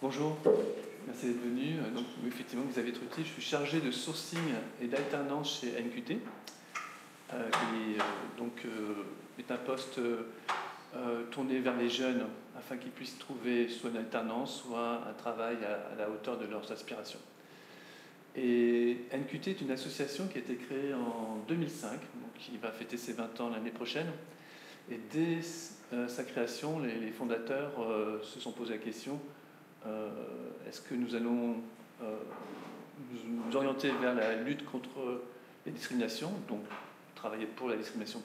Bonjour, merci d'être venu. Donc, effectivement, Xavier Truty, je suis chargé de sourcing et d'alternance chez NQT, qui est un poste tourné vers les jeunes afin qu'ils puissent trouver soit une alternance, soit un travail à la hauteur de leurs aspirations. Et NQT est une association qui a été créée en 2005, donc qui va fêter ses 20 ans l'année prochaine. Et dès sa création, les fondateurs se sont posé la question: est-ce que nous allons nous orienter vers la lutte contre les discriminations, donc travailler pour la discrimination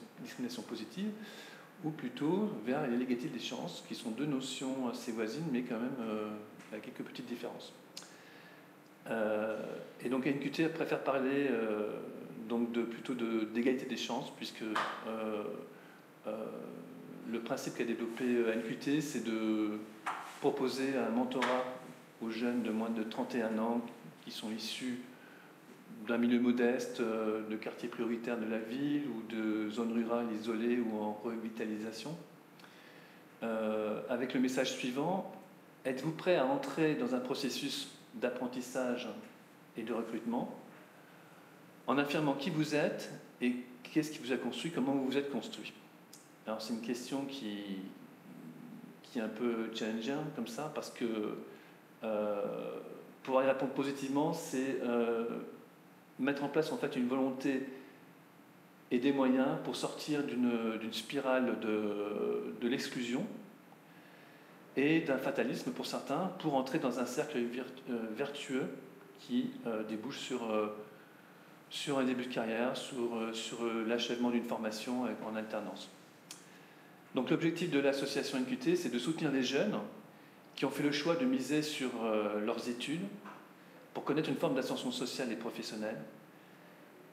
positive, ou plutôt vers l'égalité des chances, qui sont deux notions assez voisines, mais quand même avec quelques petites différences. Et donc NQT préfère parler plutôt d'égalité des chances, puisque le principe qu'a développé NQT, c'est de proposer un mentorat aux jeunes de moins de 31 ans qui sont issus d'un milieu modeste, de quartiers prioritaires de la ville ou de zones rurales isolées ou en revitalisation, avec le message suivant: êtes-vous prêt à entrer dans un processus d'apprentissage et de recrutement en affirmant qui vous êtes et qu'est-ce qui vous a construit, comment vous vous êtes construit? Alors c'est une question qui est un peu challengeant comme ça, parce que pour y répondre positivement, c'est mettre en place en fait une volonté et des moyens pour sortir d'une spirale de l'exclusion et d'un fatalisme pour certains, pour entrer dans un cercle vertueux qui débouche sur un début de carrière, sur l'achèvement d'une formation en alternance. Donc l'objectif de l'association NQT, c'est de soutenir les jeunes qui ont fait le choix de miser sur leurs études pour connaître une forme d'ascension sociale et professionnelle,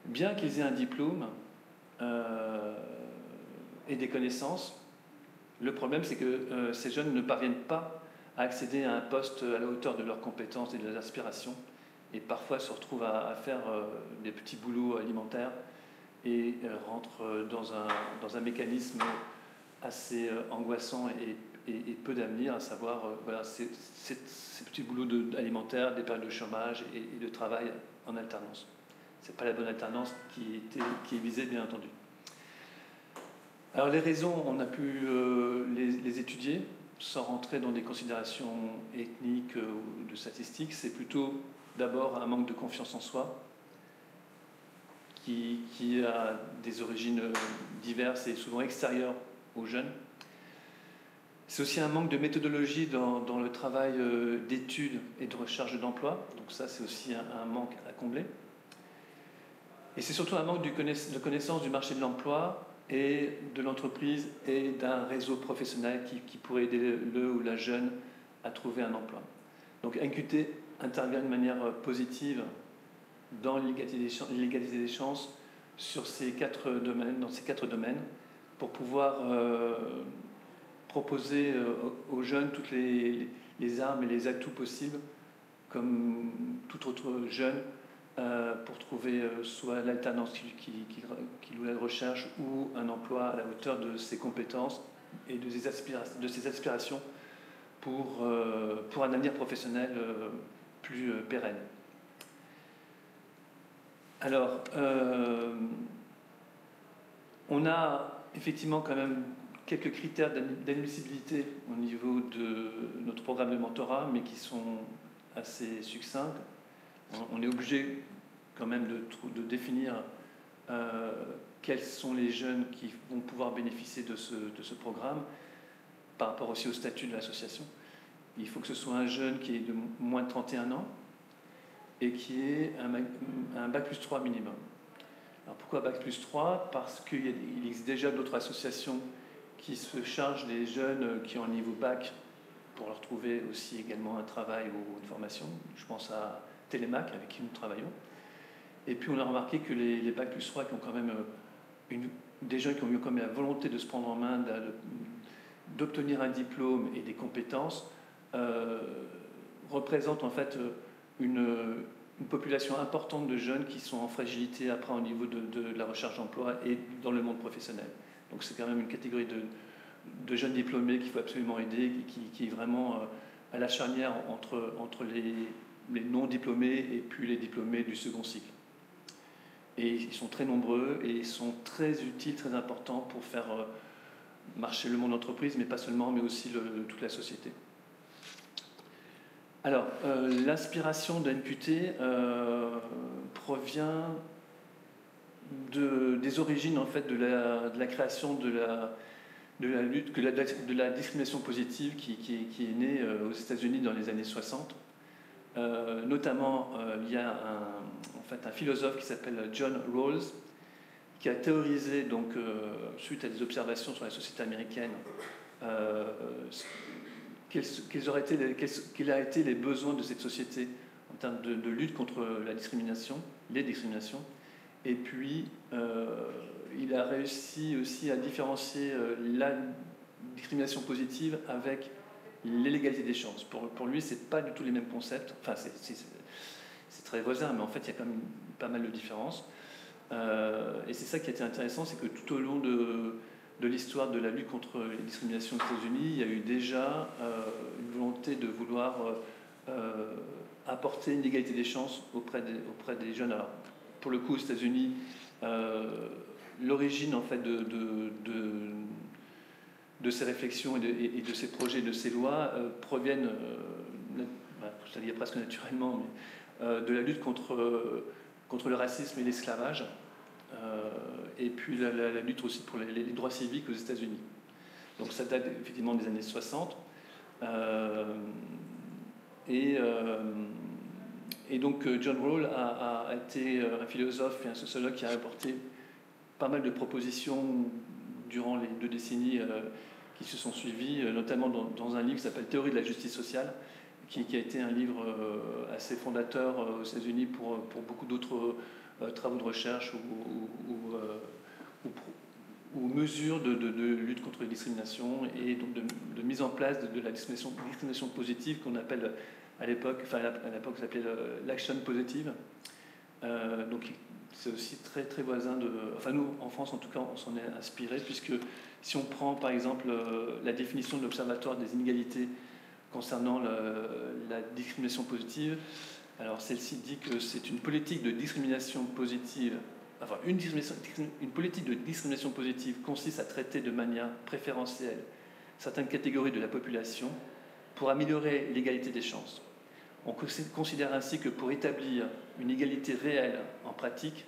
bien qu'ils aient un diplôme et des connaissances. Le problème, c'est que ces jeunes ne parviennent pas à accéder à un poste à la hauteur de leurs compétences et de leurs aspirations, et parfois se retrouvent à faire des petits boulots alimentaires et rentrent dans un mécanisme assez angoissant et peu d'avenir, à savoir ces petits boulots alimentaires, des périodes de chômage et de travail en alternance. Ce n'est pas la bonne alternance qui est visée, bien entendu. Alors les raisons, on a pu les étudier sans rentrer dans des considérations ethniques ou de statistiques. C'est plutôt d'abord un manque de confiance en soi qui a des origines diverses et souvent extérieures aux jeunes. C'est aussi un manque de méthodologie dans le travail d'études et de recherche d'emploi. Donc ça, c'est aussi un manque à combler. Et c'est surtout un manque de connaissance du marché de l'emploi et de l'entreprise et d'un réseau professionnel qui pourrait aider le ou la jeune à trouver un emploi. Donc NQT intervient de manière positive dans l'égalité des chances sur ces dans ces quatre domaines, pour pouvoir proposer aux jeunes toutes les armes et les atouts possibles, comme tout autre jeune, pour trouver soit l'alternance qu'il recherche ou un emploi à la hauteur de ses compétences et de ses aspirations pour un avenir professionnel plus pérenne. Alors, on a effectivement quand même quelques critères d'admissibilité au niveau de notre programme de mentorat, mais qui sont assez succincts. On est obligé quand même de définir quels sont les jeunes qui vont pouvoir bénéficier de ce programme, par rapport aussi au statut de l'association. Il faut que ce soit un jeune qui ait de moins de 31 ans et qui ait un bac+3 minimum. Alors pourquoi bac+3 ? Parce qu'il existe déjà d'autres associations qui se chargent des jeunes qui ont un niveau bac pour leur trouver aussi également un travail ou une formation. Je pense à Télémac, avec qui nous travaillons. Et puis on a remarqué que les bac+3 qui ont quand même des jeunes qui ont eu quand même la volonté de se prendre en main, d'obtenir un diplôme et des compétences, représentent en fait une population importante de jeunes qui sont en fragilité après au niveau de la recherche d'emploi et dans le monde professionnel. Donc c'est quand même une catégorie de jeunes diplômés qu'il faut absolument aider, qui est vraiment à la charnière entre les non-diplômés et puis les diplômés du second cycle. Et ils sont très nombreux et ils sont très utiles, très importants pour faire marcher le monde d'entreprise, mais pas seulement, mais aussi toute la société. Alors, l'inspiration de NQT provient des origines en fait, de la création de la lutte, de la discrimination positive qui est née aux États-Unis dans les années 60. Notamment, il y a un philosophe qui s'appelle John Rawls, qui a théorisé, donc, suite à des observations sur la société américaine, quels auraient été les besoins de cette société en termes de lutte contre la discrimination, les discriminations. Et puis, il a réussi aussi à différencier la discrimination positive avec l'égalité des chances. Pour lui, ce n'est pas du tout les mêmes concepts. Enfin, c'est très voisin, mais en fait, il y a quand même pas mal de différences. Et c'est ça qui a été intéressant, c'est que tout au long de l'histoire de la lutte contre les discriminations aux États-Unis, il y a eu déjà une volonté de vouloir apporter une égalité des chances auprès des jeunes. Alors, pour le coup, aux États-Unis, l'origine en fait de ces réflexions et de ces projets, de ces lois, proviennent, je dirais presque naturellement, mais, de la lutte contre le racisme et l'esclavage, et puis la lutte aussi pour les droits civiques aux États-Unis. Donc ça date effectivement des années 60. Et donc John Rawls a été un philosophe et un sociologue qui a apporté pas mal de propositions durant les 2 décennies qui se sont suivies, notamment dans un livre qui s'appelle Théorie de la justice sociale, qui a été un livre assez fondateur aux États-Unis pour beaucoup d'autres travaux de recherche ou mesures de lutte contre les discriminations et donc de mise en place de la discrimination positive qu'on appelle à l'époque ça s'appelait l'action positive. Donc c'est aussi très très voisin enfin nous en France en tout cas on s'en est inspiré, puisque si on prend par exemple la définition de l'Observatoire des inégalités concernant la discrimination positive, alors celle-ci dit que c'est une politique de discrimination positive. Enfin, une politique de discrimination positive consiste à traiter de manière préférentielle certaines catégories de la population pour améliorer l'égalité des chances. On considère ainsi que pour établir une égalité réelle en pratique,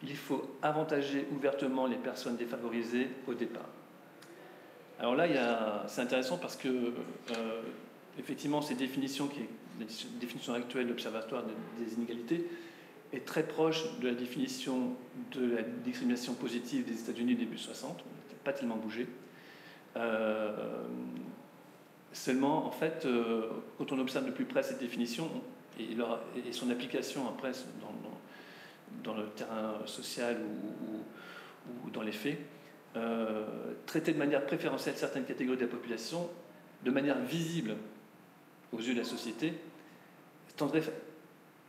il faut avantager ouvertement les personnes défavorisées au départ. Alors là, c'est intéressant parce que, effectivement, cette définition, qui est la définition actuelle de l'Observatoire des inégalités, est très proche de la définition de la discrimination positive des États-Unis début 60. On n'a pas tellement bougé. Seulement, en fait, quand on observe de plus près cette définition et son application après dans le terrain social ou dans les faits, traiter de manière préférentielle certaines catégories de la population, de manière visible aux yeux de la société, tendrait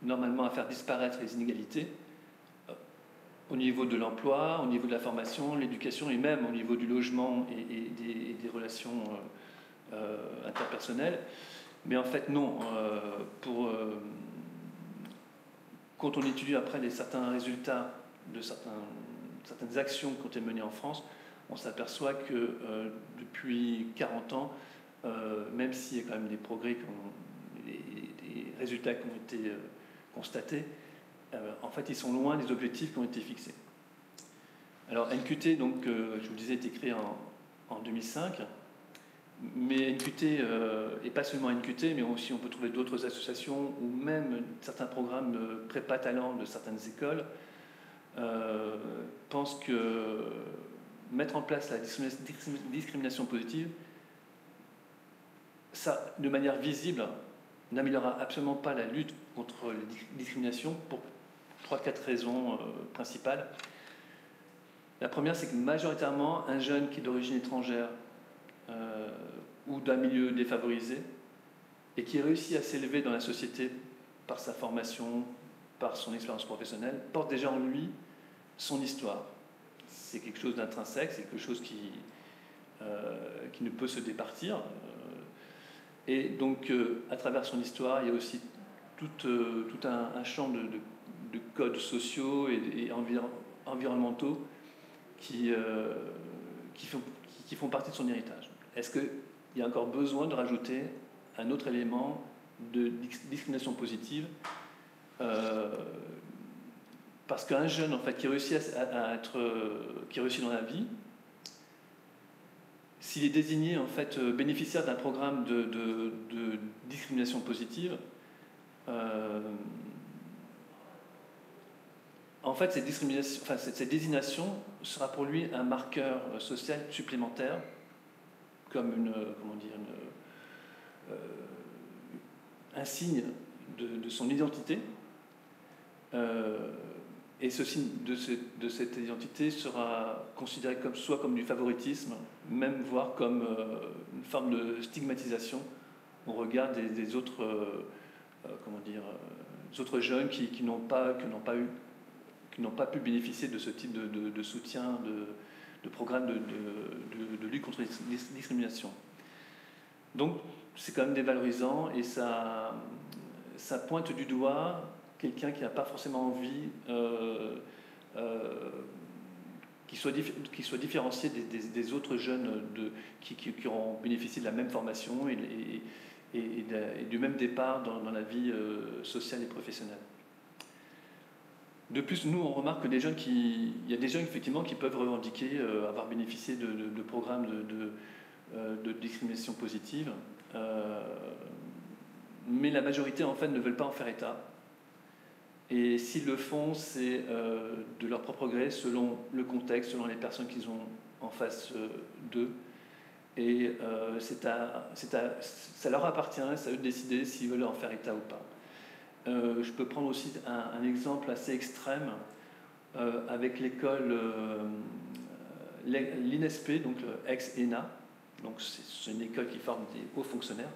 normalement à faire disparaître les inégalités au niveau de l'emploi, au niveau de la formation, l'éducation et même au niveau du logement et des relations interpersonnelles. Mais en fait, non. Quand on étudie après certains résultats de certaines actions qui ont été menées en France, on s'aperçoit que depuis 40 ans, même s'il y a quand même des progrès, des résultats qui ont été constatés, en fait, ils sont loin des objectifs qui ont été fixés. Alors, NQT, donc, je vous le disais, est créé en 2005, mais NQT, et pas seulement NQT, mais aussi on peut trouver d'autres associations ou même certains programmes de prépa talent de certaines écoles, pensent que mettre en place la discrimination positive, ça, de manière visible, n'améliorera absolument pas la lutte contre les discriminations pour 3-4 raisons principales. La première, c'est que majoritairement, un jeune qui est d'origine étrangère ou d'un milieu défavorisé et qui réussit à s'élever dans la société par sa formation, par son expérience professionnelle, porte déjà en lui son histoire. C'est quelque chose d'intrinsèque, c'est quelque chose qui ne peut se départir. Et donc, à travers son histoire, il y a aussi tout un champ de codes sociaux et environnementaux qui font partie de son héritage. Est-ce qu'il y a encore besoin de rajouter un autre élément de discrimination positive parce qu'un jeune en fait, qui réussit qui réussit dans la vie, s'il est désigné en fait, bénéficiaire d'un programme de discrimination positive, en fait, cette désignation sera pour lui un marqueur social supplémentaire, comme un signe de son identité. Et ce signe de cette identité sera considéré soit comme du favoritisme, même voire comme une forme de stigmatisation au regard des autres, des autres jeunes qui n'ont pas pu bénéficier de ce type de soutien, de programme de lutte contre les discriminations. Donc c'est quand même dévalorisant et ça pointe du doigt quelqu'un qui n'a pas forcément envie qu'il soit différencié des autres jeunes qui auront bénéficié de la même formation et du même départ dans la vie sociale et professionnelle. De plus, nous, on remarque que il y a des jeunes effectivement qui peuvent revendiquer avoir bénéficié de programmes de discrimination positive, mais la majorité en fait ne veulent pas en faire état. Et s'ils le font, c'est de leur propre gré, selon le contexte, selon les personnes qu'ils ont en face d'eux. Et ça leur appartient, c'est à eux de décider s'ils veulent en faire état ou pas. Je peux prendre aussi un exemple assez extrême avec l'école, l'INSP, donc ex-ENA. Donc c'est une école qui forme des hauts fonctionnaires,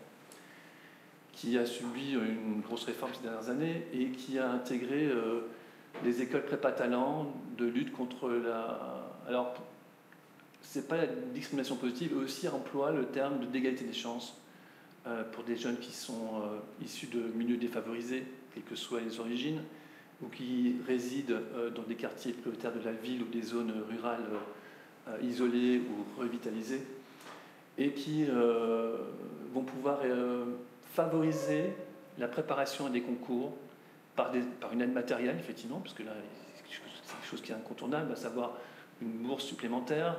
qui a subi une grosse réforme ces dernières années et qui a intégré les écoles prépa talent de lutte contre alors, c'est pas la discrimination positive, eux aussi emploient le terme d'égalité des chances pour des jeunes qui sont issus de milieux défavorisés, quelles que soient les origines, ou qui résident dans des quartiers prioritaires de la ville ou des zones rurales isolées ou revitalisées, et qui vont pouvoir favoriser la préparation à des concours par une aide matérielle, effectivement, parce que là, c'est quelque chose qui est incontournable, à savoir une bourse supplémentaire,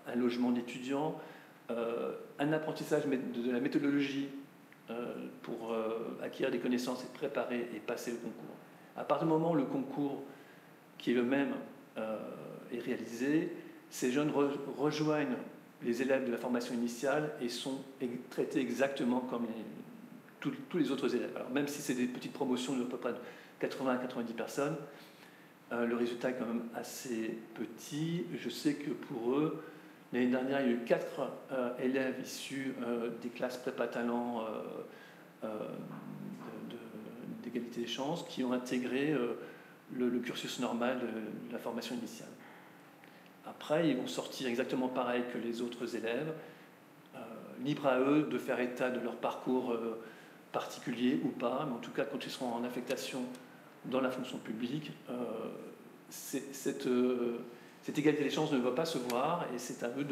un logement d'étudiants, un apprentissage de la méthodologie pour acquérir des connaissances et préparer et passer le concours. À partir du moment où le concours, qui est le même, est réalisé, ces jeunes rejoignent les élèves de la formation initiale et sont traités exactement comme tous les autres élèves. Alors, même si c'est des petites promotions de à peu près 80 à 90 personnes, le résultat est quand même assez petit. Je sais que pour eux, l'année dernière, il y a eu 4 élèves issus des classes prépa talent d'égalité des chances qui ont intégré le cursus normal de la formation initiale. Après, ils vont sortir exactement pareil que les autres élèves, libre à eux de faire état de leur parcours particulier ou pas, mais en tout cas, quand ils seront en affectation dans la fonction publique, cette égalité des chances ne va pas se voir et c'est à eux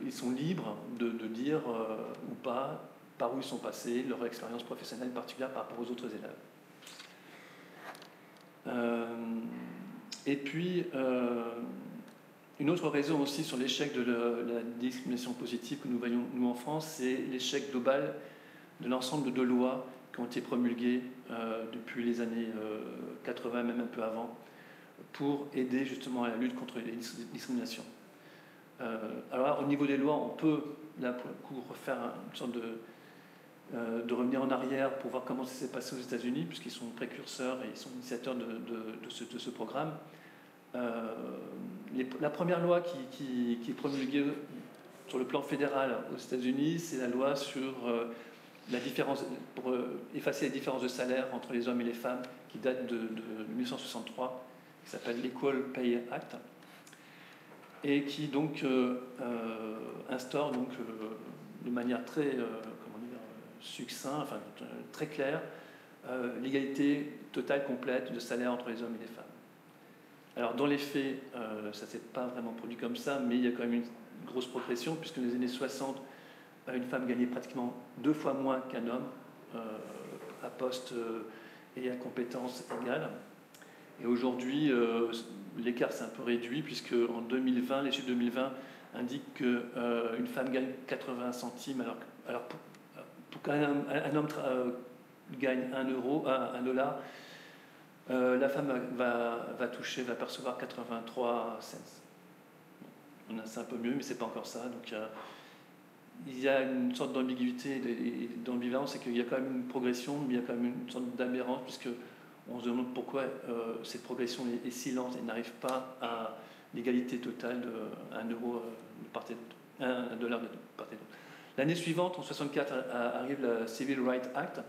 ils sont libres de dire ou pas par où ils sont passés, leur expérience professionnelle particulière par rapport aux autres élèves. Et puis, une autre raison aussi sur l'échec de la discrimination positive que nous voyons, nous, en France, c'est l'échec global de l'ensemble de lois qui ont été promulguées depuis les années 80, même un peu avant, pour aider justement à la lutte contre les discriminations. Alors, au niveau des lois, on peut, là, pour le coup, refaire une sorte de revenir en arrière pour voir comment ça s'est passé aux États-Unis, puisqu'ils sont précurseurs et ils sont initiateurs de ce programme. La première loi qui est promulguée sur le plan fédéral aux États-Unis, c'est la loi sur pour effacer les différences de salaire entre les hommes et les femmes, qui date de 1963, qui s'appelle l'Equal Pay Act, et qui donc instaure donc, de manière très succinct, enfin très clair, l'égalité totale, complète de salaire entre les hommes et les femmes. Alors dans les faits, ça ne s'est pas vraiment produit comme ça, mais il y a quand même une grosse progression, puisque dans les années 60, une femme gagnait pratiquement 2 fois moins qu'un homme, à poste et à compétences égales. Et aujourd'hui, l'écart s'est un peu réduit, puisque en 2020, les chiffres 2020 indiquent qu'une femme gagne 80 centimes, alors pour qu'un homme gagne 1 euro, 1 dollar, la femme va percevoir 83 cents. C'est un peu mieux, mais c'est pas encore ça. Donc il y a une sorte d'ambiguïté et d'ambivalence, c'est qu'il y a quand même une progression, mais il y a quand même une sorte d'aberrance, puisque on se demande pourquoi cette progression est si lente et n'arrive pas à l'égalité totale de 1 euro de part et d'autre, 1 dollar de part et d'autre. L'année suivante, en 1964, arrive la Civil Rights Act,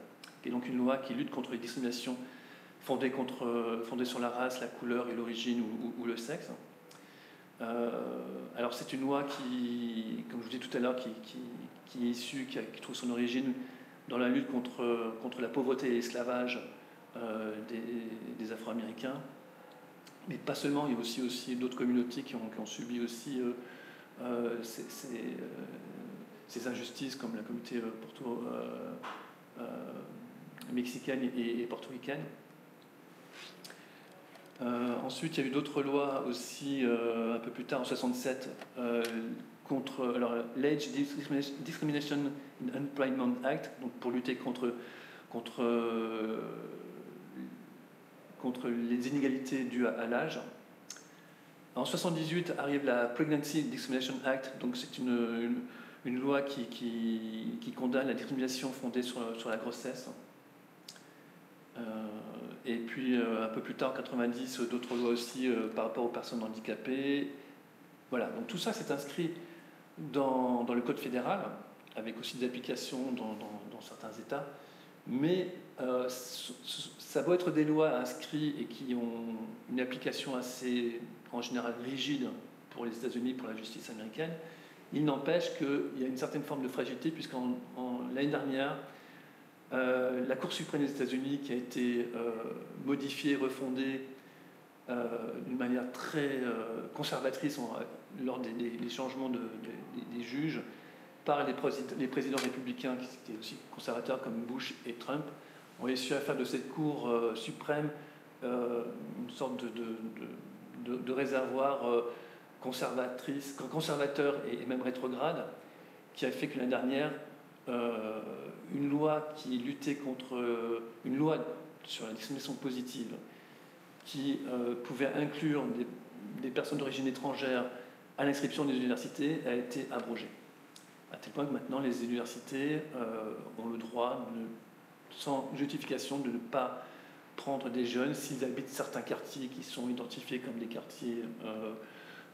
qui est donc une loi qui lutte contre les discriminations fondées sur la race, la couleur et l'origine ou le sexe. Alors c'est une loi qui, comme je vous disais tout à l'heure, qui est issue, qui trouve son origine dans la lutte contre la pauvreté et l'esclavage des Afro-Américains. Mais pas seulement, il y a aussi d'autres communautés qui ont subi aussi ces injustices, comme la communauté mexicaine et portoricaine. Ensuite, il y a eu d'autres lois aussi, un peu plus tard, en 1967, contre l'Age Discrimination in Employment Act, donc pour lutter contre les inégalités dues à l'âge. En 1978 arrive la Pregnancy Discrimination Act, donc c'est une loi qui condamne la discrimination fondée sur la grossesse. Et puis un peu plus tard, en 1990, d'autres lois aussi par rapport aux personnes handicapées. Voilà, donc tout ça s'est inscrit dans le Code fédéral, avec aussi des applications dans certains États. Mais ça doit être des lois inscrites et qui ont une application assez, en général, rigide pour les États-Unis, pour la justice américaine. Il n'empêche qu'il y a une certaine forme de fragilité, l'année dernière, la Cour suprême des États-Unis, qui a été modifiée, refondée d'une manière très conservatrice lors des changements des juges par les présidents républicains qui étaient aussi conservateurs comme Bush et Trump, ont réussi à faire de cette Cour suprême une sorte de réservoir conservateur et même rétrograde, qui a fait que l'année dernière, une loi qui luttait une loi sur la discrimination positive qui pouvait inclure des personnes d'origine étrangère à l'inscription des universités a été abrogée. À tel point que maintenant les universités ont le droit, sans justification, de ne pas prendre des jeunes s'ils habitent certains quartiers qui sont identifiés comme des quartiers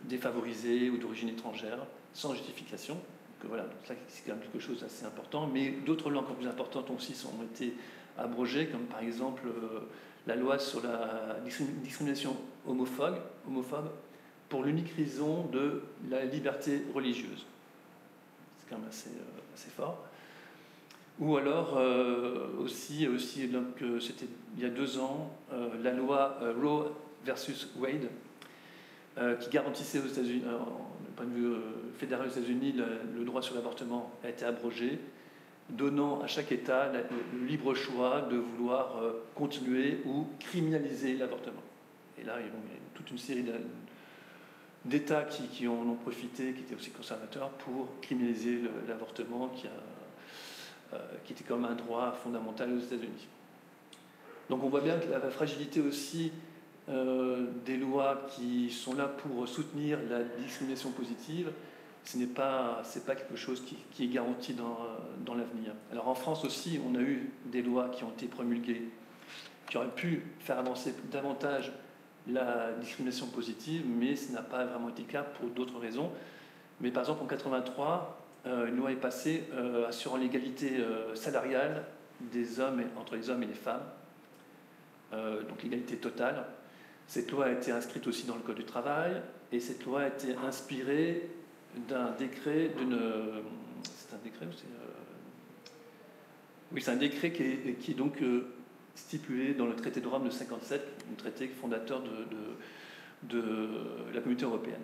défavorisés ou d'origine étrangère, sans justification. Donc voilà, donc ça c'est quand même quelque chose d'assez important. Mais d'autres lois encore plus importantes aussi ont été abrogées, comme par exemple la loi sur la discrimination homophobe pour l'unique raison de la liberté religieuse. C'est quand même assez fort. Ou alors, aussi donc, c'était il y a 2 ans, la loi Roe versus Wade, qui garantissait aux États-Unis, du point de vue fédéral aux États-Unis, le droit sur l'avortement a été abrogé, donnant à chaque État le libre choix de vouloir continuer ou criminaliser l'avortement. Et là, il y a toute une série d'États qui en ont profité, qui étaient aussi conservateurs, pour criminaliser l'avortement, qui était comme un droit fondamental aux États-Unis. Donc on voit bien que la fragilité aussi des lois qui sont là pour soutenir la discrimination positive, ce n'est pas quelque chose qui est garanti dans l'avenir. Alors en France aussi, on a eu des lois qui ont été promulguées, qui auraient pu faire avancer davantage la discrimination positive, mais ce n'a pas vraiment été le cas pour d'autres raisons. Mais par exemple, en 1983, une loi est passée assurant l'égalité salariale entre les hommes et les femmes, donc l'égalité totale. Cette loi a été inscrite aussi dans le Code du travail, et cette loi a été inspirée d'un décret c'est un décret ou c'est Oui, c'est un décret qui est donc stipulé dans le traité de Rome de 57, un traité fondateur de la Communauté européenne.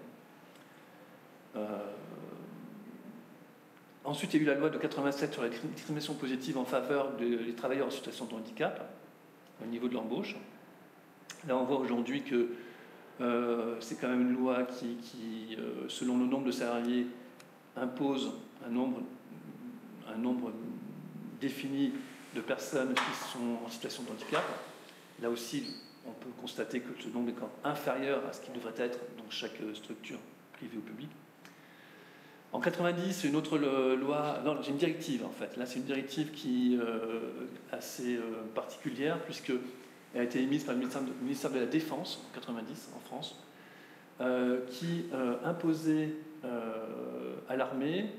Ensuite, il y a eu la loi de 87 sur la discrimination positive en faveur des travailleurs en situation de handicap, au niveau de l'embauche. Là, on voit aujourd'hui que c'est quand même une loi qui selon le nombre de salariés, impose un nombre défini de personnes qui sont en situation de handicap. Là aussi, on peut constater que ce nombre est quand même inférieur à ce qui devrait être dans chaque structure privée ou publique. En 90, une autre loi, non, j'ai une directive en fait. Là, c'est une directive qui est assez particulière puisqu'elle a été émise par le ministère de la Défense en 90 en France, qui imposait à l'armée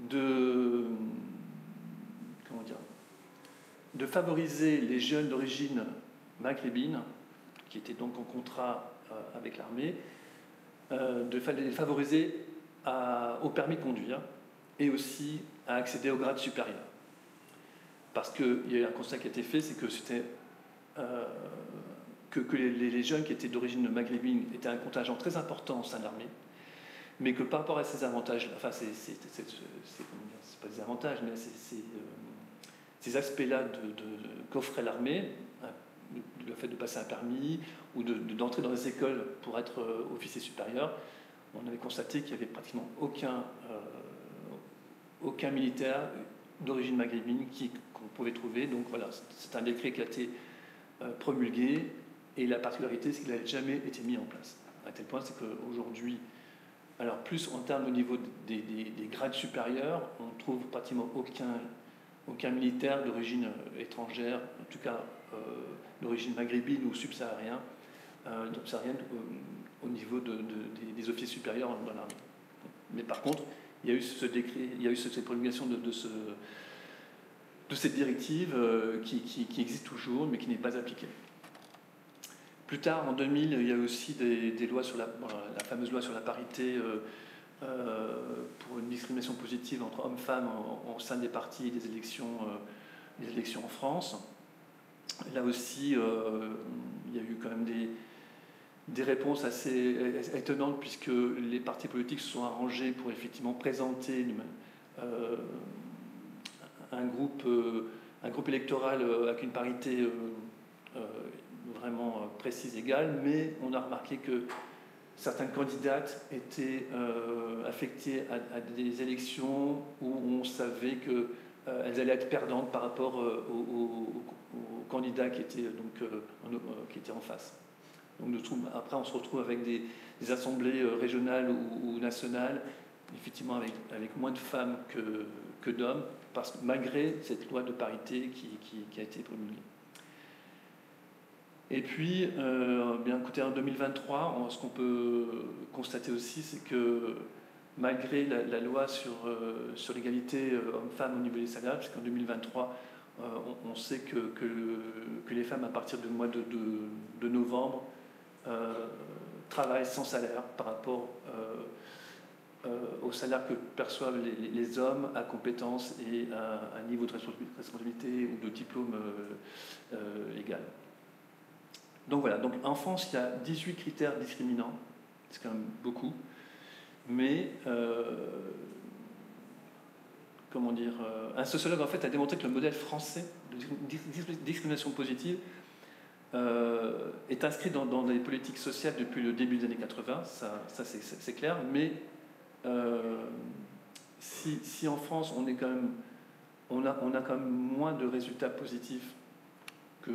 de favoriser les jeunes d'origine maghrébine, qui étaient donc en contrat avec l'armée, de les favoriser au permis de conduire et aussi à accéder au grade supérieur. Parce qu'il y a un constat qui a été fait, c'est que c'était que les jeunes qui étaient d'origine maghrébine étaient un contingent très important au sein de l'armée, mais que par rapport à ces avantages, enfin c'est pas des avantages, mais ces aspects-là qu'offrait l'armée, le fait de passer un permis ou d'entrer dans des écoles pour être officier supérieur, on avait constaté qu'il n'y avait pratiquement aucun militaire d'origine maghrébine qu'on pouvait trouver. Donc voilà, c'est un décret qui a été promulgué, et la particularité, c'est qu'il n'a jamais été mis en place. À tel point, c'est qu'aujourd'hui, alors plus en termes au niveau des grades supérieurs, on trouve pratiquement aucun militaire d'origine étrangère, en tout cas d'origine maghrébine ou subsaharienne, au niveau des officiers supérieurs dans l'armée. Mais par contre, il y a eu ce décret, il y a eu cette promulgation de cette directive qui existe toujours, mais qui n'est pas appliquée. Plus tard, en 2000, il y a eu aussi des lois sur la fameuse loi sur la parité pour une discrimination positive entre hommes-femmes au sein des partis et des élections en France. Là aussi, il y a eu quand même des réponses assez étonnantes, puisque les partis politiques se sont arrangés pour effectivement présenter un groupe électoral avec une parité vraiment précise, égale, mais on a remarqué que certaines candidates étaient affectées à des élections où on savait qu'elles allaient être perdantes par rapport aux candidats qui étaient en face. Donc après, on se retrouve avec des assemblées régionales ou nationales, effectivement avec moins de femmes que d'hommes, malgré cette loi de parité qui a été promulguée. Et puis, bien écoutez, en 2023, ce qu'on peut constater aussi, c'est que malgré la loi sur l'égalité hommes-femmes au niveau des salaires, puisqu'en 2023, on sait que les femmes, à partir du mois de novembre, travaillent sans salaire par rapport au salaire que perçoivent les hommes à compétences et à un niveau de responsabilité ou de diplôme égal. Donc voilà, donc en France, il y a 18 critères discriminants, c'est quand même beaucoup, mais un sociologue en fait a démontré que le modèle français de discrimination positive est inscrit dans des politiques sociales depuis le début des années 80, ça c'est clair, mais si en France on a quand même moins de résultats positifs que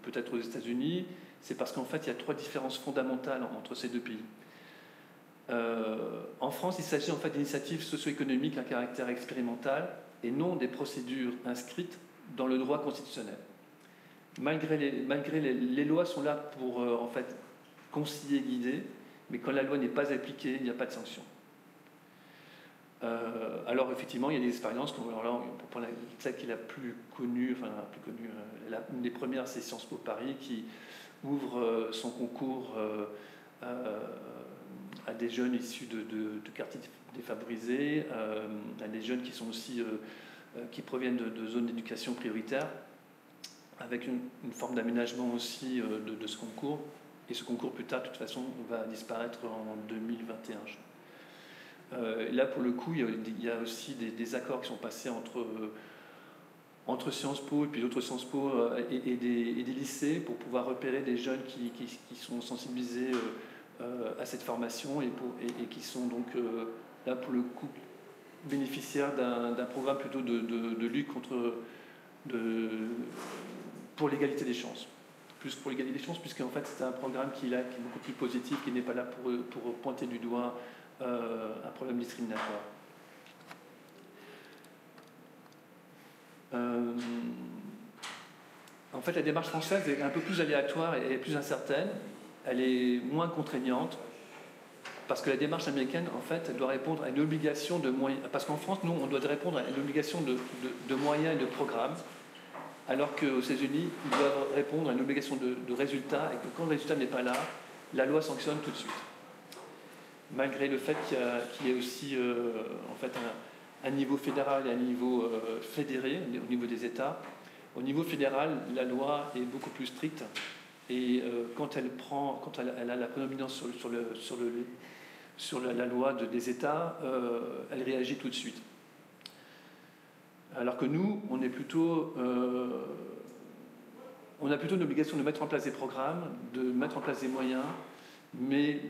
peut-être aux États-Unis, c'est parce qu'en fait il y a 3 différences fondamentales entre ces deux pays. En France, il s'agit en fait d'initiatives socio-économiques à caractère expérimental et non des procédures inscrites dans le droit constitutionnel. Malgré les lois sont là pour en fait conseiller, guider, mais quand la loi n'est pas appliquée, il n'y a pas de sanction. Alors effectivement, il y a des expériences, pour prendre celle qui est la plus connue, une des premières, c'est Sciences Po Paris, qui ouvre son concours à des jeunes issus de quartiers défavorisés, à des jeunes qui sont aussi qui proviennent de zones d'éducation prioritaire, avec une forme d'aménagement aussi de ce concours. Et ce concours, plus tard, de toute façon, va disparaître en 2021. Là, pour le coup, il y a aussi des accords qui sont passés entre Sciences Po et puis d'autres Sciences Po et des lycées pour pouvoir repérer des jeunes qui sont sensibilisés à cette formation et qui sont donc là, pour le coup, bénéficiaires d'un programme plutôt de lutte pour l'égalité des chances. Plus pour l'égalité des chances, puisqu'en fait c'est un programme qui est beaucoup plus positif, qui n'est pas là pour pointer du doigt un problème discriminatoire. En fait, la démarche française est un peu plus aléatoire et plus incertaine. Elle est moins contraignante, parce que la démarche américaine, en fait, elle doit répondre à une obligation de moyens. Parce qu'en France, nous, on doit répondre à une obligation de moyens et de programmes, alors qu'aux États-Unis, ils doivent répondre à une obligation de résultat, et que quand le résultat n'est pas là, la loi sanctionne tout de suite. Malgré le fait qu'il y ait aussi en fait, un niveau fédéral et un niveau fédéré, au niveau des États. Au niveau fédéral, la loi est beaucoup plus stricte, et quand elle a la prédominance sur la loi des États, elle réagit tout de suite. Alors que nous, on a plutôt une obligation de mettre en place des programmes, de mettre en place des moyens, mais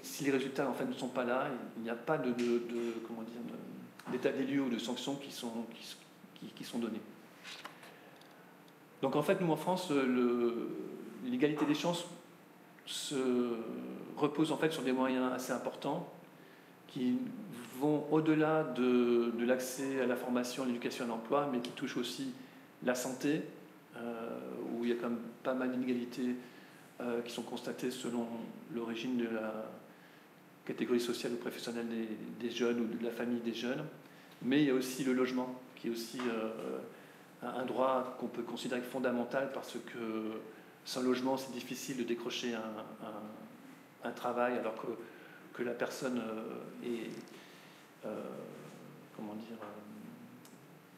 si les résultats en fait, ne sont pas là, il n'y a pas d'état des lieux ou de sanctions qui sont données. Donc en fait, nous en France, l'égalité des chances se repose en fait sur des moyens assez importants qui vont au-delà de l'accès à la formation, à l'éducation et à l'emploi, mais qui touchent aussi la santé, où il y a quand même pas mal d'inégalités qui sont constatées selon l'origine de la catégorie sociale ou professionnelle des jeunes ou de la famille des jeunes. Mais il y a aussi le logement, qui est aussi un droit qu'on peut considérer fondamental, parce que sans logement, c'est difficile de décrocher un travail, alors que la personne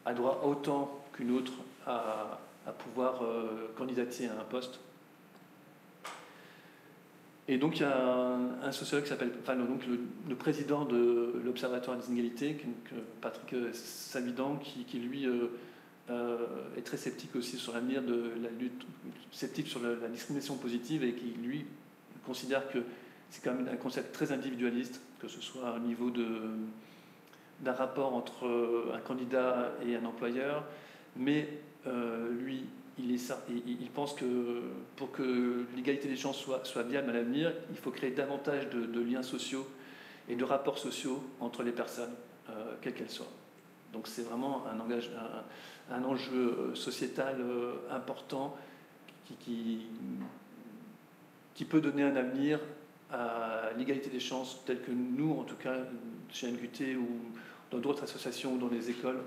a droit autant qu'une autre à pouvoir candidater à un poste. Et donc il y a un sociologue qui s'appelle, le président de l'Observatoire des inégalités, Patrick Savidan, qui lui est très sceptique aussi sur l'avenir de la lutte, sceptique sur la discrimination positive, et qui lui considère que c'est quand même un concept très individualiste, que ce soit au niveau d'un rapport entre un candidat et un employeur, mais lui, il pense que pour que l'égalité des chances soit viable à l'avenir, il faut créer davantage de liens sociaux et de rapports sociaux entre les personnes, quelles qu'elles soient. Donc c'est vraiment un enjeu sociétal important qui peut donner un avenir à l'égalité des chances, telle que nous, en tout cas, chez NQT ou dans d'autres associations ou dans les écoles,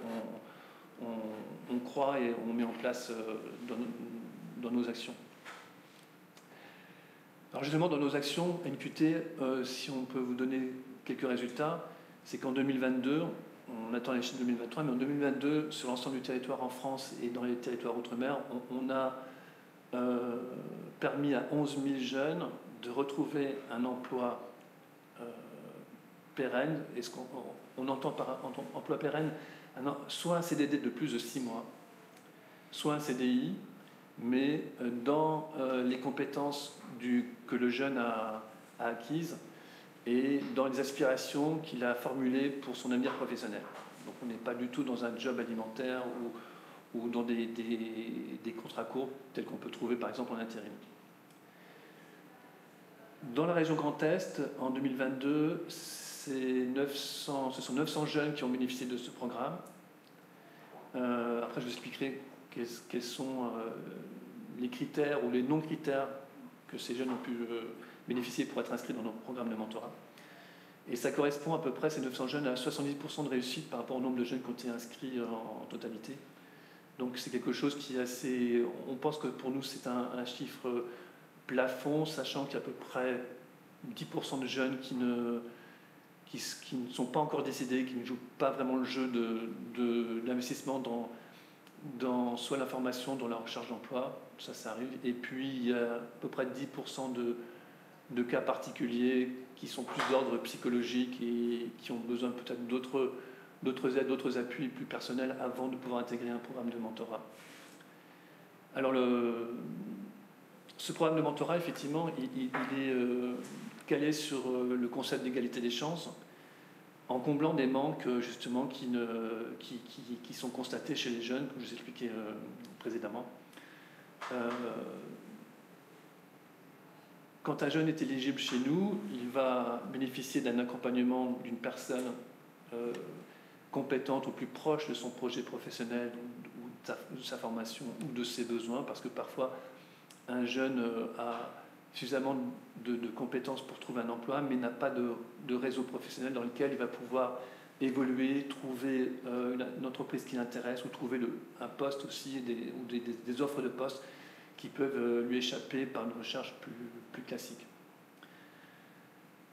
on croit et on met en place dans nos actions. Alors justement, dans nos actions, NQT, si on peut vous donner quelques résultats, c'est qu'en 2022, on attend les chiffres de 2023, mais en 2022, sur l'ensemble du territoire en France et dans les territoires outre-mer, on a permis à 11 000 jeunes de retrouver un emploi pérenne. Et ce qu'on entend par emploi pérenne, soit un CDD de plus de 6 mois, soit un CDI, mais dans les compétences que le jeune a acquises et dans les aspirations qu'il a formulées pour son avenir professionnel. Donc on n'est pas du tout dans un job alimentaire ou dans des contrats courts tels qu'on peut trouver par exemple en intérim. Dans la région Grand Est, en 2022, ce sont 900 jeunes qui ont bénéficié de ce programme. Après, je vous expliquerai quels sont les critères ou les non-critères que ces jeunes ont pu bénéficier pour être inscrits dans nos programmes de mentorat. Et ça correspond à peu près, ces 900 jeunes, à 70% de réussite par rapport au nombre de jeunes qui ont été inscrits en totalité. Donc c'est quelque chose qui est assez... On pense que pour nous, c'est un chiffre plafond, sachant qu'il y a à peu près 10% de jeunes qui ne sont pas encore décidés, qui ne jouent pas vraiment le jeu de l'investissement dans soit la formation, dans la recherche d'emploi, ça arrive. Et puis il y a à peu près 10% de cas particuliers qui sont plus d'ordre psychologique et qui ont besoin peut-être d'autres aides, d'autres appuis plus personnels avant de pouvoir intégrer un programme de mentorat. Alors ce programme de mentorat, effectivement, il est calé sur le concept d'égalité des chances, en comblant des manques justement qui sont constatés chez les jeunes, comme je vous expliquais précédemment. Quand un jeune est éligible chez nous, il va bénéficier d'un accompagnement d'une personne compétente ou plus proche de son projet professionnel ou de sa formation ou de ses besoins, parce que parfois un jeune a suffisamment de compétences pour trouver un emploi, mais n'a pas de réseau professionnel dans lequel il va pouvoir évoluer, trouver une entreprise qui l'intéresse ou trouver un poste aussi, ou des offres de poste qui peuvent lui échapper par une recherche plus classique.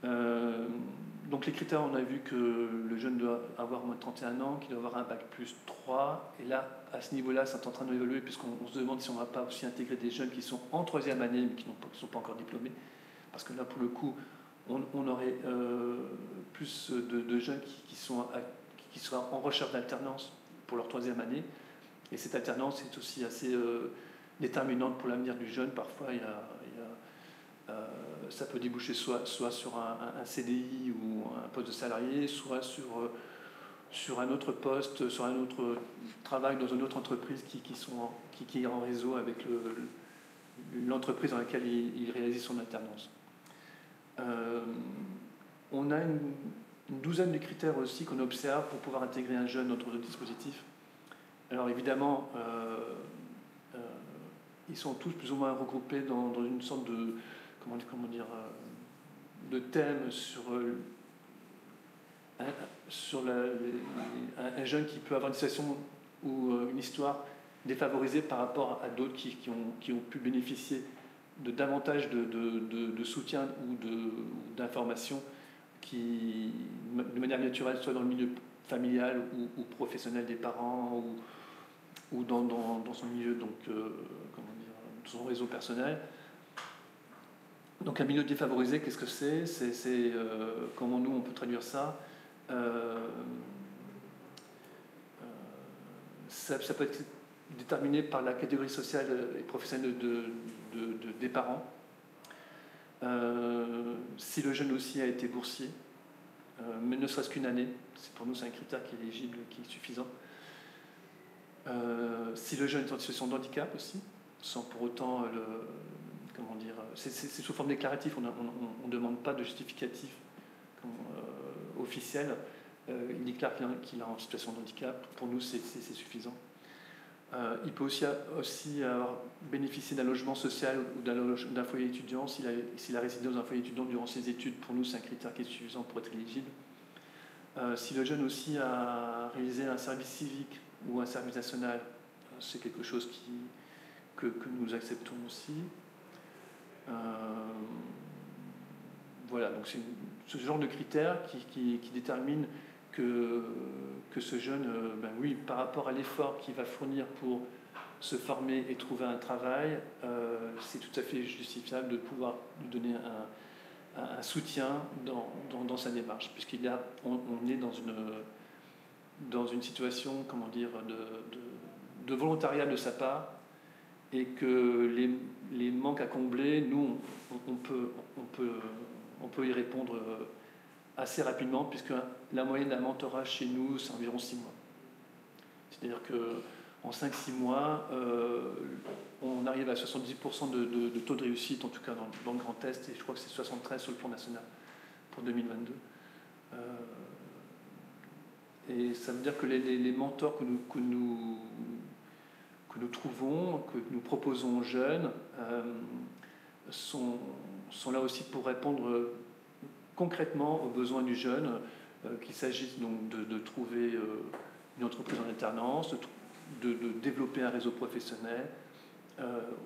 Donc les critères, on a vu que le jeune doit avoir moins de 31 ans, qu'il doit avoir un bac plus 3, et là, à ce niveau-là, c'est en train d'évoluer, puisqu'on se demande si on ne va pas aussi intégrer des jeunes qui sont en troisième année, mais qui ne sont pas encore diplômés, parce que là, pour le coup, on aurait plus de jeunes qui soient en recherche d'alternance pour leur troisième année, et cette alternance est aussi assez déterminante pour l'avenir du jeune. Parfois, ça peut déboucher soit sur un CDI ou un poste de salarié, soit sur un autre poste, sur un autre travail dans une autre entreprise qui est en réseau avec l'entreprise dans laquelle il réalise son alternance. On a une douzaine de critères aussi qu'on observe pour pouvoir intégrer un jeune dans notre dispositif. Alors évidemment, ils sont tous plus ou moins regroupés dans une sorte de de thème sur un jeune qui peut avoir une situation ou une histoire défavorisée par rapport à d'autres qui ont pu bénéficier de davantage de soutien ou d'informations qui, de manière naturelle, soit dans le milieu familial ou professionnel des parents ou dans son milieu, donc, son réseau personnel. Donc un milieu défavorisé, qu'est-ce que c'est ? Comment nous on peut traduire ça ? Ça peut être déterminé par la catégorie sociale et professionnelle des parents. Si le jeune aussi a été boursier, mais ne serait-ce qu'une année, pour nous c'est un critère qui est éligible, qui est suffisant. Si le jeune est en situation de handicap aussi, sans pour autant c'est sous forme déclarative, on ne demande pas de justificatif officiel. Il déclare qu'il est en situation de handicap. Pour nous, c'est suffisant. Il peut aussi avoir bénéficié d'un logement social ou d'un foyer étudiant. S'il a résidé dans un foyer étudiant durant ses études, pour nous, c'est un critère qui est suffisant pour être éligible. Si le jeune aussi a réalisé un service civique ou un service national, c'est quelque chose que nous acceptons aussi. Voilà, donc c'est ce genre de critères qui détermine que ce jeune, oui, par rapport à l'effort qu'il va fournir pour se former et trouver un travail, c'est tout à fait justifiable de pouvoir lui donner un soutien dans sa démarche, puisqu'on est dans une situation, de volontariat de sa part, et que les manques à combler, nous, on peut y répondre assez rapidement, puisque la moyenne d'un mentorat chez nous, c'est environ 6 mois. C'est-à-dire qu'en 5-6 mois, on arrive à 70% de taux de réussite, en tout cas dans le Grand Est, et je crois que c'est 73 sur le plan national pour 2022. Et ça veut dire que les mentors que nous trouvons, que nous proposons aux jeunes, sont là aussi pour répondre concrètement aux besoins du jeune, qu'il s'agisse donc de trouver une entreprise en alternance, de développer un réseau professionnel,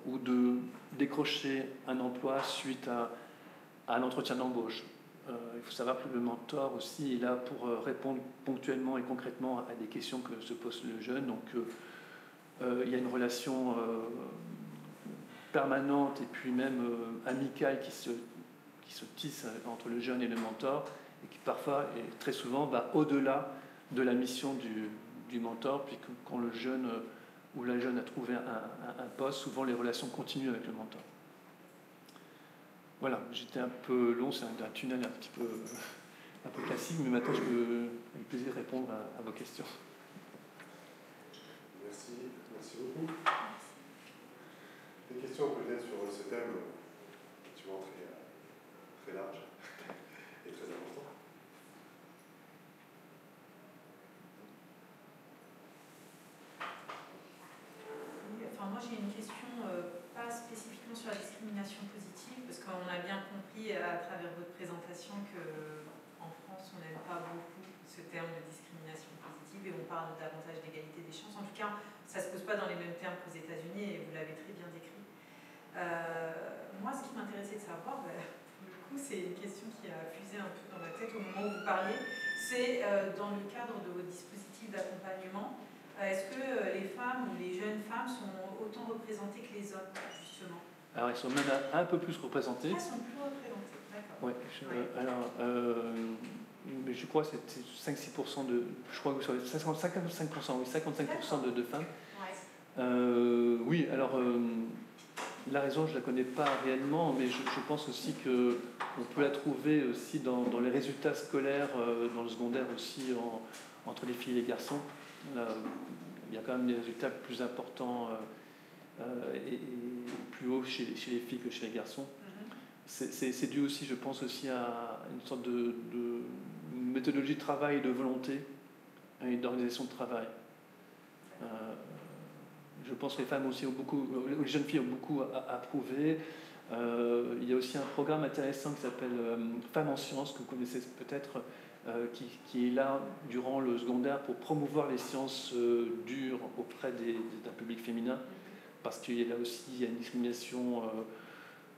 ou de décrocher un emploi suite à un entretien d'embauche. il faut savoir que le mentor aussi est là pour répondre ponctuellement et concrètement à des questions que se pose le jeune. Donc il y a une relation permanente et puis même amicale qui se tisse entre le jeune et le mentor et qui parfois et très souvent va au-delà de la mission du mentor, puis quand le jeune ou la jeune a trouvé un poste, souvent les relations continuent avec le mentor. Voilà, j'étais un peu long, c'est un tunnel un peu classique, mais maintenant je peux avec plaisir répondre à vos questions. Merci beaucoup. Des questions peut-être sur ce thème, effectivement très large et très important. Enfin, moi j'ai une question pas spécifiquement sur la discrimination positive, parce qu'on a bien compris à travers votre présentation qu'en France on n'aime pas beaucoup ce terme de discrimination positive et on parle davantage d'égalité des chances. En tout cas, ça ne se pose pas dans les mêmes termes qu'aux États-Unis et vous l'avez très bien décrit. Moi, ce qui m'intéressait de savoir, pour le coup, c'est une question qui a fusé un peu dans ma tête au moment où vous parliez, c'est dans le cadre de vos dispositifs d'accompagnement, est-ce que les femmes ou les jeunes femmes sont autant représentées que les hommes, justement? Alors, elles sont même un peu plus représentées. Elles sont plus représentées, d'accord. Ouais, alors, mais je crois que c'est 5-6% de... Je crois que vous savez, 55%, oui, 55% de femmes. Ouais. Oui, alors, la raison, je ne la connais pas réellement, mais je pense aussi qu'on peut la trouver aussi dans les résultats scolaires, dans le secondaire aussi, entre les filles et les garçons. Là, il y a quand même des résultats plus importants et plus hauts chez les filles que chez les garçons. C'est dû aussi, je pense, aussi à une sorte de méthodologie de travail, de volonté et d'organisation de travail. Je pense que les femmes aussi les jeunes filles ont beaucoup approuvé. Il y a aussi un programme intéressant qui s'appelle Femmes en sciences, que vous connaissez peut-être, qui est là durant le secondaire pour promouvoir les sciences dures auprès d'un public féminin, parce qu'il y a là aussi une discrimination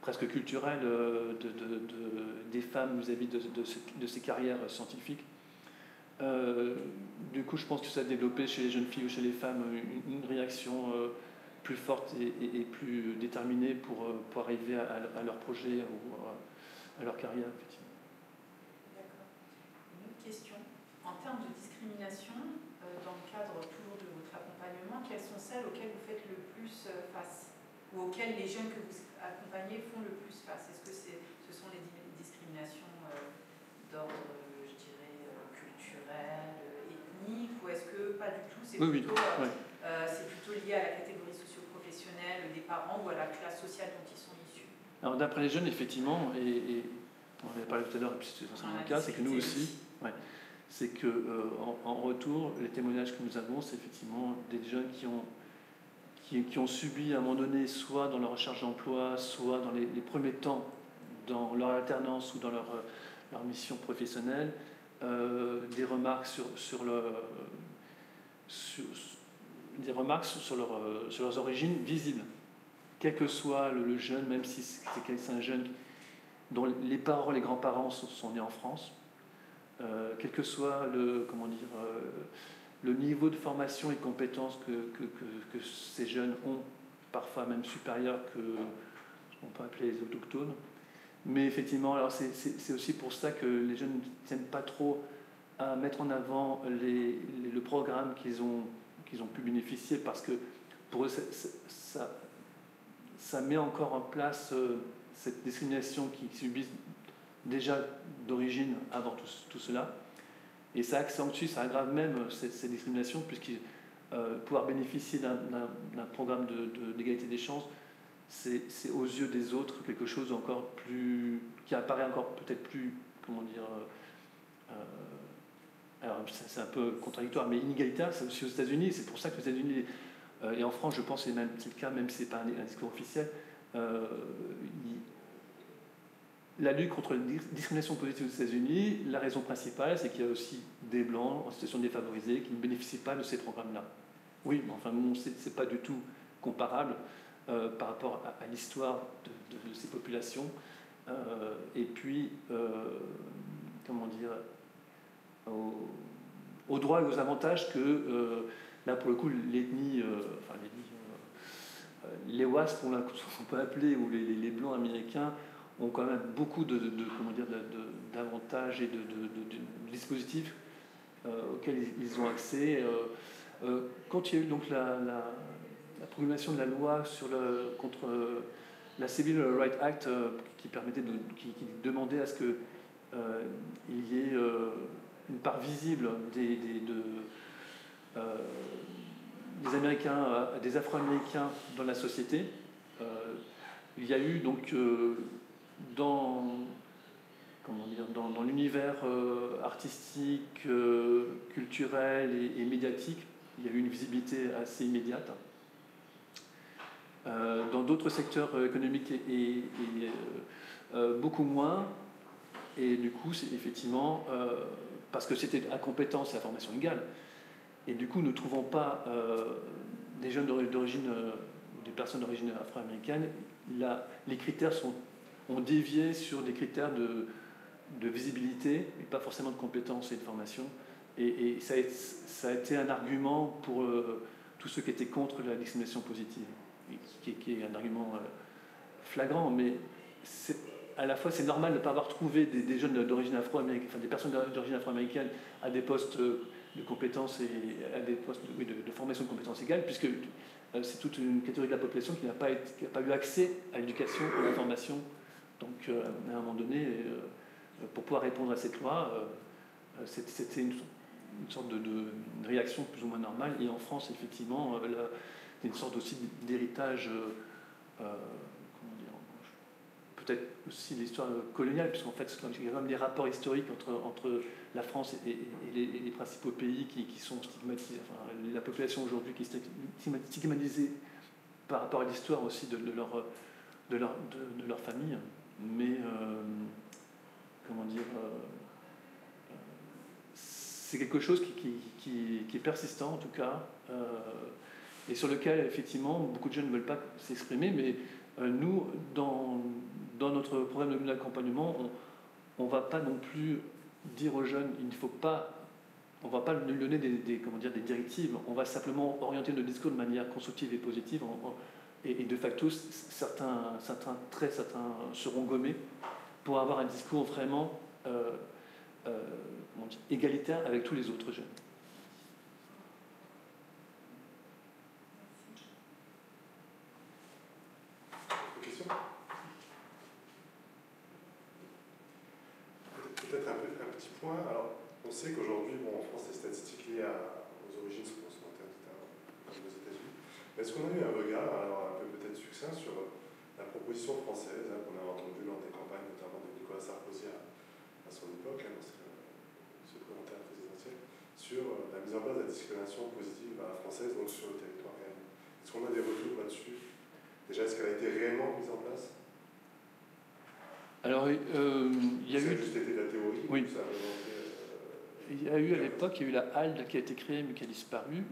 presque culturelle des femmes vis-à-vis de ces carrières scientifiques. Du coup, je pense que ça a développé chez les jeunes filles ou chez les femmes une réaction plus forte et plus déterminée pour arriver à leur projet ou à leur carrière, effectivement. D'accord. Une autre question. En termes de discrimination, dans le cadre toujours de votre accompagnement, quelles sont celles auxquelles vous faites le plus face, ou auxquelles les jeunes que vous accompagnez font le plus face? Est-ce que ce sont les discriminations d'ordre, je dirais, culturel, ethnique, ou est-ce que pas du tout, c'est plutôt, c'est plutôt lié à la catégorie socio-professionnelle des parents ou à la classe sociale dont ils sont issus? Alors d'après les jeunes, effectivement, et on en avait parlé tout à l'heure, et puis c'est le cas, c'est que nous aussi, c'est qu'en retour, les témoignages que nous avons, c'est effectivement des jeunes qui ont subi à un moment donné, soit dans leur recherche d'emploi, soit dans les premiers temps, dans leur alternance ou dans leur mission professionnelle, des remarques sur leurs origines visibles, quel que soit le jeune, même si c'est un jeune dont les parents, les grands-parents sont nés en France, quel que soit le niveau de formation et de compétences que ces jeunes ont, parfois même supérieur que ce qu'on peut appeler les autochtones. Mais effectivement, alors c'est aussi pour ça que les jeunes ne tiennent pas trop à mettre en avant le programme qu'ils ont pu bénéficier, parce que pour eux, ça met encore en place cette discrimination qu'ils subissent déjà d'origine avant tout cela. Et ça accentue, ça aggrave même cette discrimination, puisque pouvoir bénéficier d'un programme d'égalité des chances, c'est aux yeux des autres quelque chose encore plus, qui apparaît encore peut-être plus, alors c'est un peu contradictoire, mais inégalitaire. C'est aussi aux États-Unis. C'est pour ça que les États-Unis, et en France, je pense que c'est le cas, même si ce n'est pas un discours officiel, la lutte contre la discrimination positive aux États-Unis, la raison principale, c'est qu'il y a aussi des Blancs en situation défavorisée qui ne bénéficient pas de ces programmes-là. Oui, mais enfin, c'est pas du tout comparable par rapport à l'histoire de ces populations. et puis, comment dire, aux droits et aux avantages que, là pour le coup, l'ethnie, les WASP, on peut appeler, ou les Blancs américains, ont quand même beaucoup d'avantages et de dispositifs auxquels ils ont accès. Quand il y a eu donc la promulgation de la loi contre la Civil Rights Act, qui demandait à ce que il y ait une part visible des Américains, des Afro-Américains dans la société. Il y a eu donc dans l'univers artistique, culturel et médiatique, il y a eu une visibilité assez immédiate. Dans d'autres secteurs économiques beaucoup moins. Et du coup, c'est effectivement parce que c'était à compétence et à formation égale. Et du coup, ne trouvons pas des jeunes d'origine, des personnes d'origine afro-américaine, les critères ont dévié sur des critères de visibilité, et pas forcément de compétences et de formation. Et ça a été un argument pour tous ceux qui étaient contre la discrimination positive, qui est un argument flagrant, mais à la fois c'est normal de ne pas avoir trouvé des jeunes d'origine afro-américaine, enfin des personnes d'origine afro-américaine à des postes de compétences et à des postes de formation de compétences égales, puisque c'est toute une catégorie de la population qui n'a pas eu accès à l'éducation, à la formation. Donc à un moment donné, pour pouvoir répondre à cette loi, c'était une sorte de réaction plus ou moins normale. Et en France, effectivement, il y a une sorte aussi d'héritage, peut-être aussi l'histoire coloniale, puisqu'en fait, il y a quand même des rapports historiques entre la France et les principaux pays qui sont stigmatisés. Enfin, la population aujourd'hui qui est stigmatisée par rapport à l'histoire aussi de leur famille. Mais, comment dire, c'est quelque chose qui est persistant en tout cas, et sur lequel effectivement beaucoup de jeunes ne veulent pas s'exprimer, mais nous, dans notre programme d'accompagnement, on ne va pas non plus dire aux jeunes, on ne va pas lui donner des directives, on va simplement orienter nos discours de manière constructive et positive, et de facto, certains traits seront gommés pour avoir un discours vraiment égalitaire avec tous les autres jeunes. Peut-être un petit point. Alors, on sait qu'aujourd'hui, en France, les statistiques liées aux origines sont interdites comme aux États-Unis. Mais est-ce qu'on a eu un regard, alors un peu peut-être succinct, sur la proposition française qu'on a entendue lors des campagnes, notamment de Nicolas Sarkozy à son époque, quand se présentait à la présidentielle, sur la mise en place de la discrimination positive à la française, donc sur le territoire réel. Est-ce qu'on a des retours là-dessus? Déjà, est-ce qu'elle a été réellement mise en place? Alors, il y a eu... Ça a juste été de la théorie? Oui. Ça il y a eu à l'époque, il y a eu la HALD qui a été créée mais qui a disparu,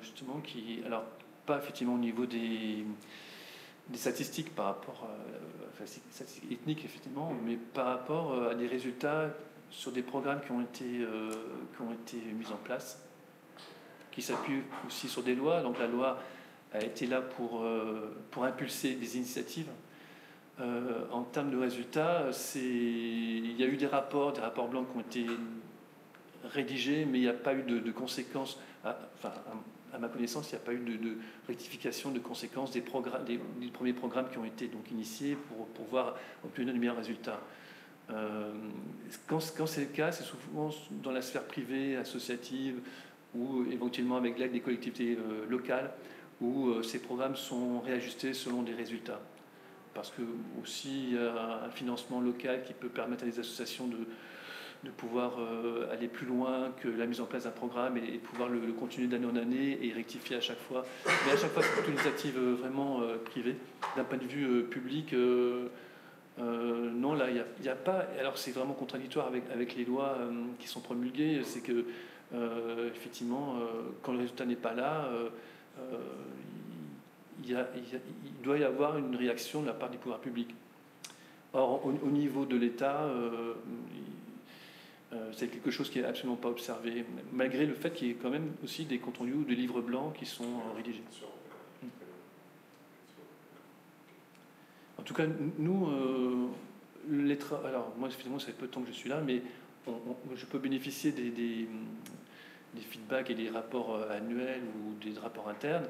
justement, alors pas effectivement au niveau des statistiques par rapport à statistiques ethniques, effectivement, mais par rapport à des résultats sur des programmes qui ont été mis en place, qui s'appuient aussi sur des lois. Donc la loi a été là pour impulser des initiatives. En termes de résultats, il y a eu des rapports blancs qui ont été rédigés, mais il n'y a pas eu de conséquences. À ma connaissance, il n'y a pas eu de rectification de conséquences des premiers programmes qui ont été donc initiés pour pouvoir obtenir de meilleurs résultats. Quand c'est le cas, c'est souvent dans la sphère privée, associative, ou éventuellement avec l'aide des collectivités locales, où ces programmes sont réajustés selon des résultats. Parce que aussi il y a un financement local qui peut permettre à des associations de pouvoir aller plus loin que la mise en place d'un programme et pouvoir le continuer d'année en année et rectifier à chaque fois. Mais à chaque fois, c'est plutôt une initiative vraiment privée. D'un point de vue public, non, là, il n'y a pas... Alors, c'est vraiment contradictoire avec les lois qui sont promulguées. C'est que, effectivement, quand le résultat n'est pas là, il doit y avoir une réaction de la part des pouvoirs publics. Or, au niveau de l'État, c'est quelque chose qui n'est absolument pas observé, malgré le fait qu'il y ait quand même aussi des comptes rendus ou des livres blancs qui sont rédigés. En tout cas, nous, alors moi, finalement, ça fait peu de temps que je suis là, mais je peux bénéficier des feedbacks et des rapports annuels ou des rapports internes.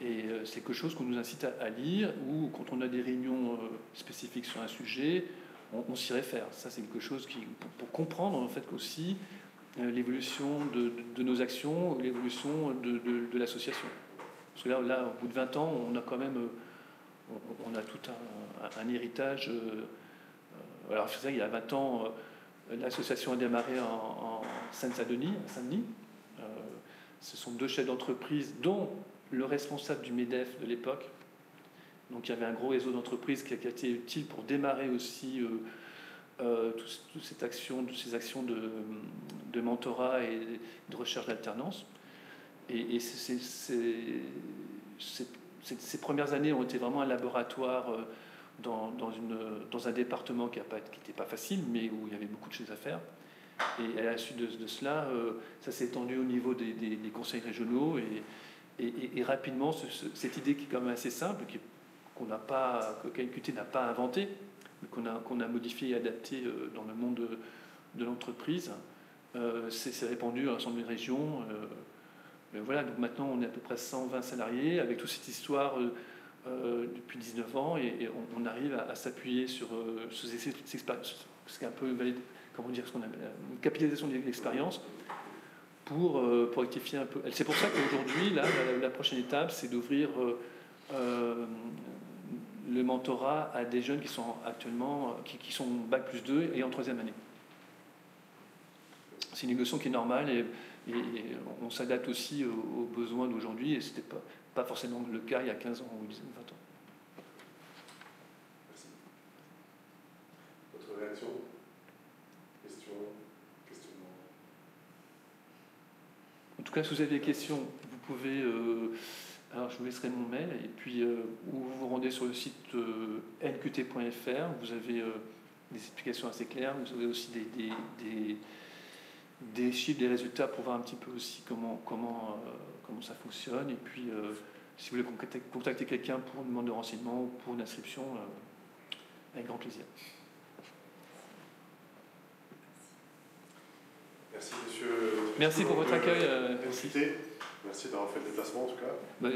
Et c'est quelque chose qu'on nous incite à lire, ou quand on a des réunions spécifiques sur un sujet, on s'y réfère. Ça, c'est quelque chose pour comprendre en fait aussi l'évolution de nos actions, l'évolution de l'association. Parce que là, au bout de 20 ans, on a quand même on a tout un héritage. Alors, je sais, il y a 20 ans, l'association a démarré en Seine-Saint-Denis, à Saint-Denis. Ce sont 2 chefs d'entreprise, dont le responsable du MEDEF de l'époque. Donc il y avait un gros réseau d'entreprises qui a été utile pour démarrer aussi toutes ces actions de mentorat et de recherche d'alternance. Et ces premières années ont été vraiment un laboratoire dans un département qui n'était pas facile, mais où il y avait beaucoup de choses à faire. Et à la suite de cela, ça s'est étendu au niveau des conseils régionaux et rapidement, cette idée qui est quand même assez simple, que KNQT n'a pas inventée, mais qu'on a modifiée et adaptée dans le monde de l'entreprise, s'est répandue dans l'ensemble des régions. Voilà, donc maintenant on est à peu près 120 salariés, avec toute cette histoire depuis 19 ans, et on arrive à s'appuyer sur ces expériences, ce qui est un peu, comment dire, ce qu'on appelle une capitalisation de l'expérience, pour rectifier un peu. C'est pour ça qu'aujourd'hui, là, la prochaine étape, c'est d'ouvrir le mentorat à des jeunes qui sont actuellement, qui sont Bac plus 2 et en 3e année. C'est une négociation qui est normale, et on s'adapte aussi aux besoins d'aujourd'hui, et ce n'était pas forcément le cas il y a 15 ans ou 20 ans. Merci. Votre réaction? Questionnement? En tout cas, si vous avez des questions, vous pouvez... alors, je vous laisserai mon mail, et puis vous vous rendez sur le site nqt.fr, vous avez des explications assez claires, vous avez aussi des chiffres, des résultats pour voir un petit peu aussi comment ça fonctionne. Et puis, si vous voulez contacter quelqu'un pour une demande de renseignement ou pour une inscription, avec grand plaisir. Merci, monsieur. Merci pour votre accueil. Merci d'avoir fait le déplacement, en tout cas.